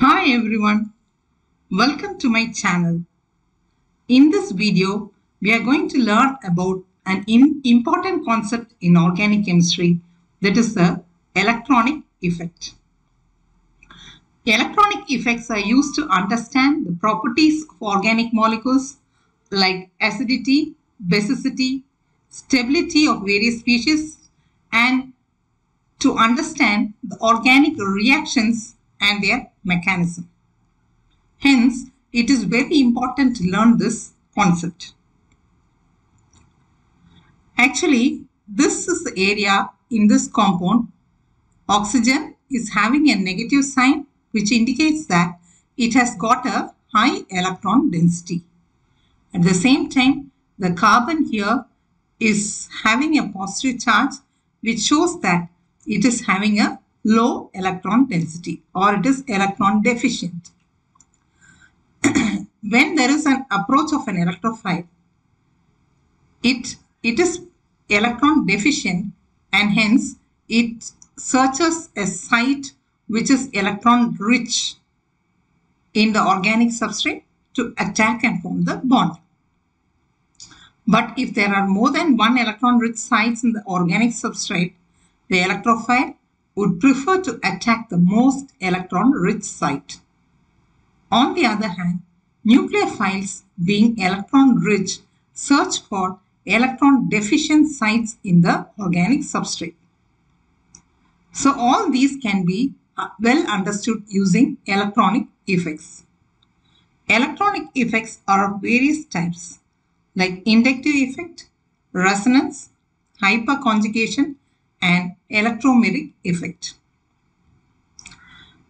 Hi everyone, welcome to my channel. In this video, we are going to learn about an important concept in organic chemistry, that is the electronic effect. Electronic effects are used to understand the properties of organic molecules like acidity, basicity, stability of various species, and to understand the organic reactions and their mechanism. Hence, it is very important to learn this concept. Actually, this is the area in this compound. Oxygen is having a negative sign which indicates that it has got a high electron density. At the same time, the carbon here is having a positive charge which shows that it is having a low electron density or it is electron deficient. When there is an approach of an electrophile, it is electron deficient and hence it searches a site which is electron rich in the organic substrate to attack and form the bond. But if there are more than one electron rich sites in the organic substrate, the electrophile would prefer to attack the most electron rich site. On the other hand, nucleophiles, being electron rich, search for electron deficient sites in the organic substrate. So all these can be well understood using electronic effects. Electronic effects are of various types like inductive effect, resonance, hyperconjugation, and electromeric effect.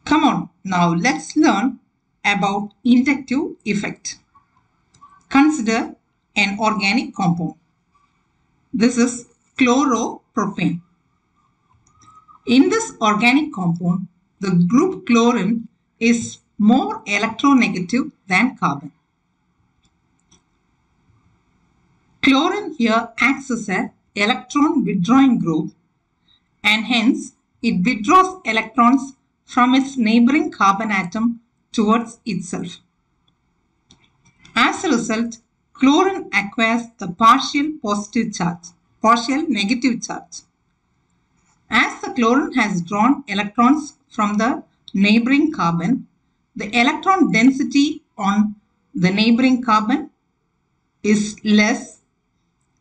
Come on, now let's learn about inductive effect. Consider an organic compound. This is chloropropane. In this organic compound, the group chlorine is more electronegative than carbon. Chlorine here acts as an electron withdrawing group and hence it withdraws electrons from its neighboring carbon atom towards itself. As a result, chlorine acquires a partial negative charge. As the chlorine has drawn electrons from the neighboring carbon, the electron density on the neighboring carbon is less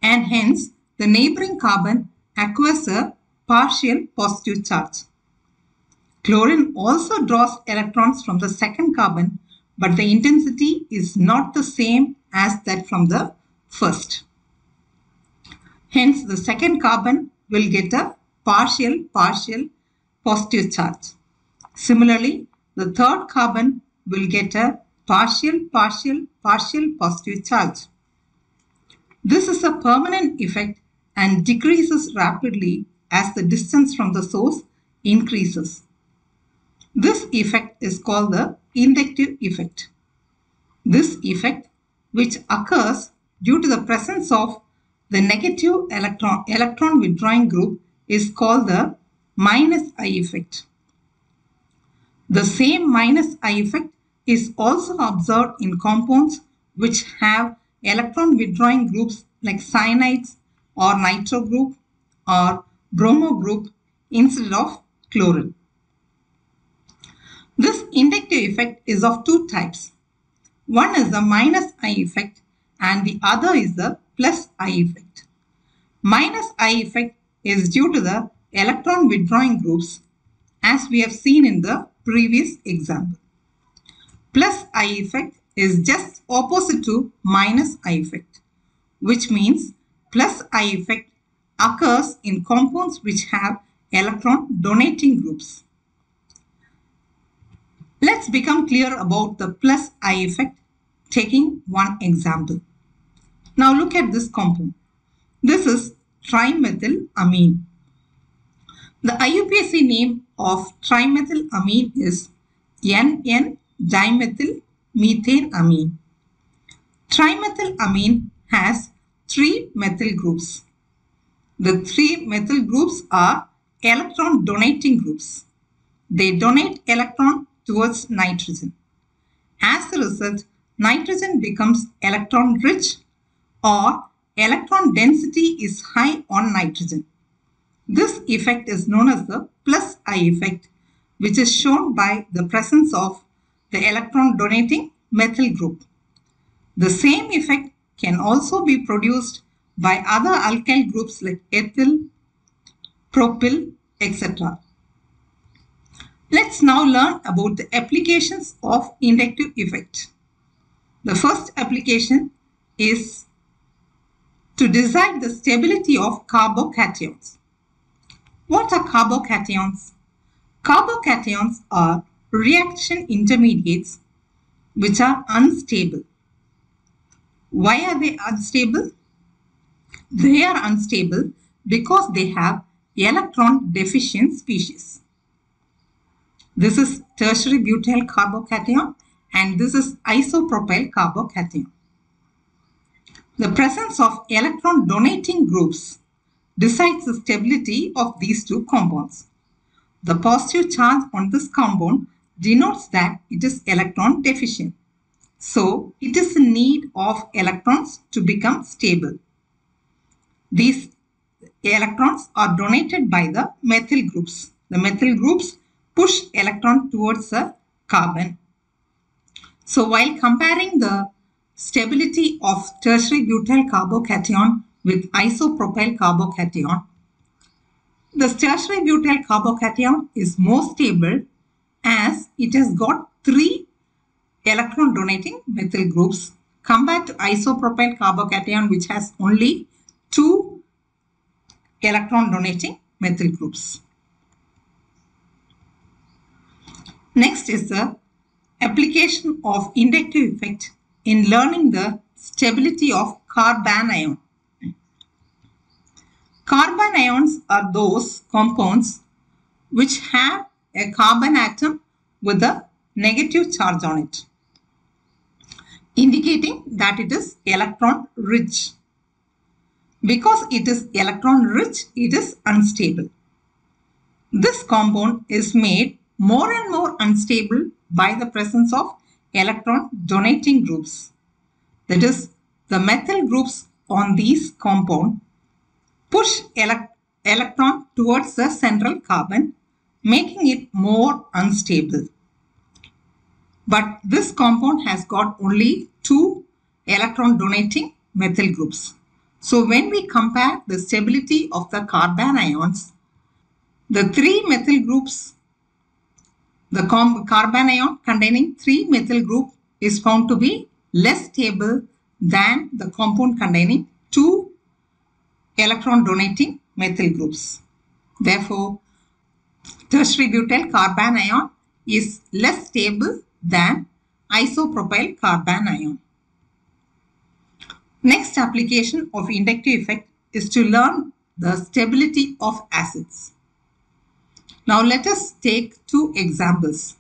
and hence the neighboring carbon acquires a partial positive charge. Chlorine also draws electrons from the second carbon, but the intensity is not the same as that from the first. Hence, the second carbon will get a partial positive charge. Similarly, the third carbon will get a partial positive charge. This is a permanent effect and decreases rapidly as the distance from the source increases. This effect is called the inductive effect. This effect, which occurs due to the presence of the negative electron withdrawing group, is called the minus I effect. The same minus I effect is also observed in compounds which have electron withdrawing groups like cyanides or nitro group or bromo group instead of chlorine. This inductive effect is of two types. One is the minus I effect and the other is the plus I effect. Minus I effect is due to the electron withdrawing groups as we have seen in the previous example. Plus I effect is just opposite to minus I effect, which means plus I effect occurs in compounds which have electron donating groups. Let's become clear about the plus I effect taking one example. Now look at this compound. This is trimethylamine. The IUPAC name of trimethylamine is N,N-dimethylmethanamine. Trimethylamine has 3 methyl groups. The 3 methyl groups are electron donating groups. They donate electron towards nitrogen. As a result, nitrogen becomes electron rich, or electron density is high on nitrogen. This effect is known as the plus I effect, which is shown by the presence of the electron donating methyl group. The same effect can also be produced by other alkyl groups like ethyl, propyl, etc. Let's now learn about the applications of inductive effect. The first application is to decide the stability of carbocations. What are carbocations? Carbocations are reaction intermediates which are unstable. Why are they unstable? They are unstable because they have electron deficient species. This is tertiary butyl carbocation and this is isopropyl carbocation. The presence of electron donating groups decides the stability of these two compounds. The positive charge on this compound denotes that it is electron deficient. So, it is in need of electrons to become stable. These electrons are donated by the methyl groups. The methyl groups push electron towards the carbon. So, while comparing the stability of tertiary butyl carbocation with isopropyl carbocation, the tertiary butyl carbocation is more stable as it has got 3 electron donating methyl groups compared to isopropyl carbocation which has only 2 electron donating methyl groups. Next is the application of inductive effect in learning the stability of carbanion. Carbanions are those compounds which have a carbon atom with a negative charge on it, indicating that it is electron rich. Because it is electron rich, it is unstable. This compound is made more and more unstable by the presence of electron donating groups. That is, the methyl groups on these compound push electron towards the central carbon, making it more unstable. But this compound has got only 2 electron donating methyl groups. So when we compare the stability of the carbanions, the 3 methyl groups, the carbanion containing 3 methyl group is found to be less stable than the compound containing 2 electron donating methyl groups. Therefore, tertiary butyl carbanion is less stable than isopropyl carbanion. Next application of inductive effect is to learn the stability of acids. Now let us take 2 examples.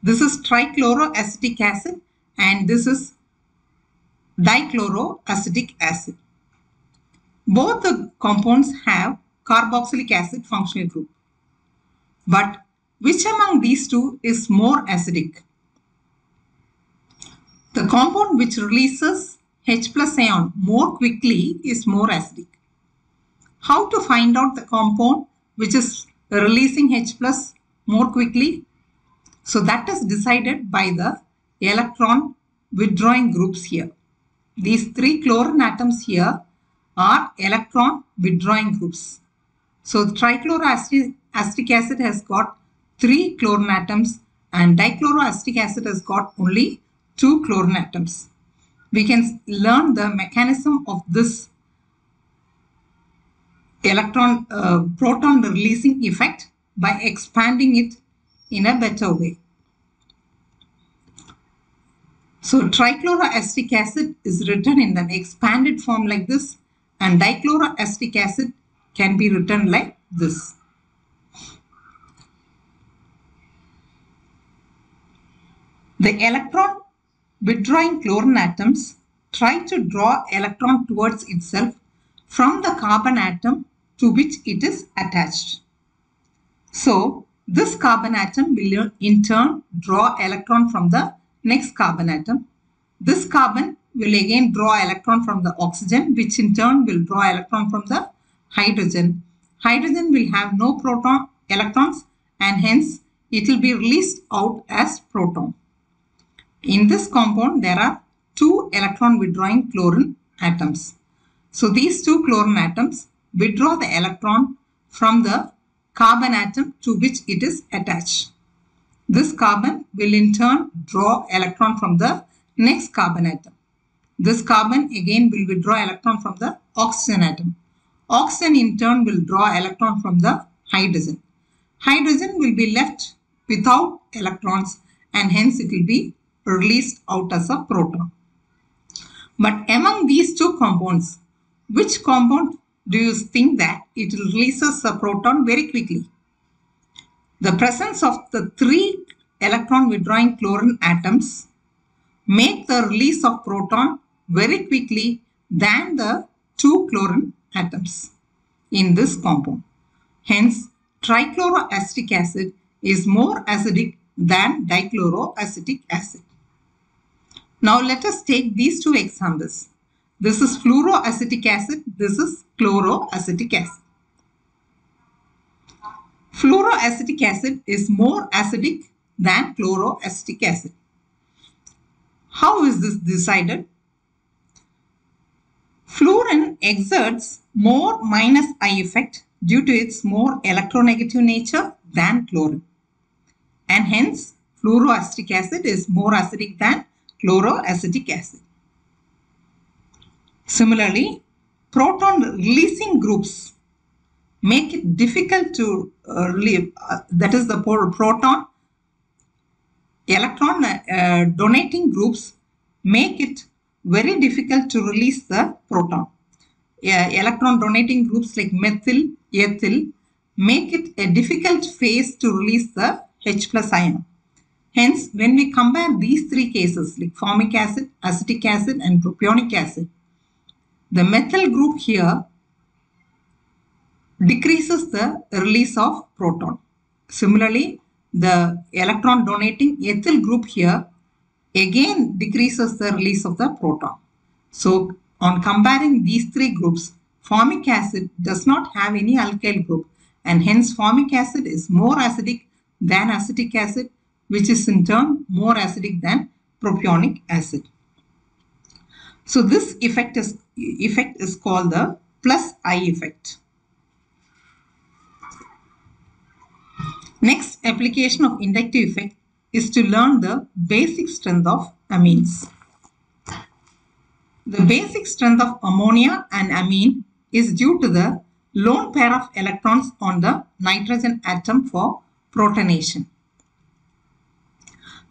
This is trichloroacetic acid and this is dichloroacetic acid. Both the compounds have carboxylic acid functional group. But which among these two is more acidic? The compound which releases H plus ion more quickly is more acidic. How to find out the compound which is releasing H plus more quickly? So that is decided by the electron withdrawing groups here. These 3 chlorine atoms here are electron withdrawing groups. So trichloroacetic acid has got 3 chlorine atoms and dichloroacetic acid has got only 2 chlorine atoms. We can learn the mechanism of this proton releasing effect by expanding it in a better way. So trichloroacetic acid is written in an expanded form like this and dichloroacetic acid can be written like this. The electron withdrawing chlorine atoms try to draw electron towards itself from the carbon atom to which it is attached. So, This carbon atom will in turn draw electron from the next carbon atom. This carbon will again draw electron from the oxygen, which in turn will draw electron from the hydrogen. Hydrogen will have no electrons, and hence it will be released out as proton. In this compound, there are 2 electron withdrawing chlorine atoms. So these 2 chlorine atoms withdraw the electron from the carbon atom to which it is attached. This carbon will in turn draw electron from the next carbon atom. This carbon again will withdraw electron from the oxygen atom. Oxygen in turn will draw electron from the hydrogen. Hydrogen will be left without electrons, and hence it will be released out as a proton. But among these 2 compounds, which compound do you think that it releases a proton very quickly? The presence of the 3 electron withdrawing chlorine atoms make the release of proton very quickly than the 2 chlorine atoms in this compound. Hence, trichloroacetic acid is more acidic than dichloroacetic acid. Now let us take these 2 examples. This is fluoroacetic acid, this is chloroacetic acid. Fluoroacetic acid is more acidic than chloroacetic acid. How is this decided? Fluorine exerts more minus I effect due to its more electronegative nature than chlorine, and hence fluoroacetic acid is more acidic than chloroacetic acid. Similarly, proton releasing groups make it difficult to that is the proton electron donating groups make it very difficult to release the proton. Electron donating groups like methyl, ethyl make it a difficult phase to release the H+ ion. Hence, when we compare these 3 cases like formic acid, acetic acid and propionic acid, the methyl group here decreases the release of proton. Similarly, the electron donating ethyl group here again decreases the release of the proton. So, on comparing these 3 groups, formic acid does not have any alkyl group, and hence formic acid is more acidic than acetic acid, which is in turn more acidic than propionic acid. So this effect is called the plus I effect. Next application of inductive effect is to learn the basic strength of amines. The basic strength of ammonia and amine is due to the lone pair of electrons on the nitrogen atom for protonation.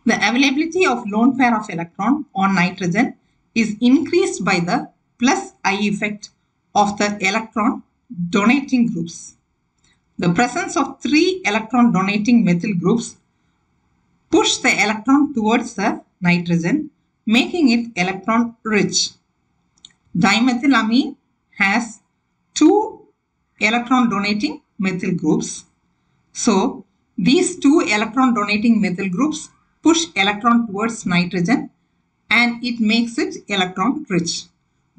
The availability of lone pair of electron on nitrogen is increased by the plus I effect of the electron donating groups. The presence of 3 electron donating methyl groups push the electron towards the nitrogen, making it electron rich. Dimethylamine has 2 electron donating methyl groups. So these 2 electron donating methyl groups push electron towards nitrogen and it makes it electron rich.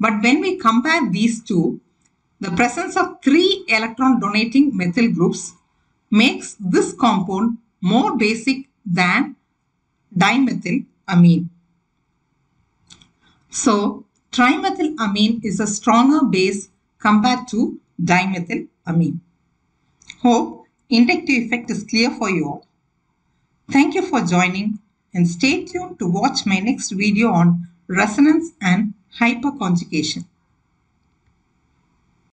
But when we compare these 2, the presence of 3 electron donating methyl groups makes this compound more basic than dimethylamine. So trimethylamine is a stronger base compared to dimethylamine. Hope inductive effect is clear for you all. Thank you for joining and stay tuned to watch my next video on resonance and hyperconjugation.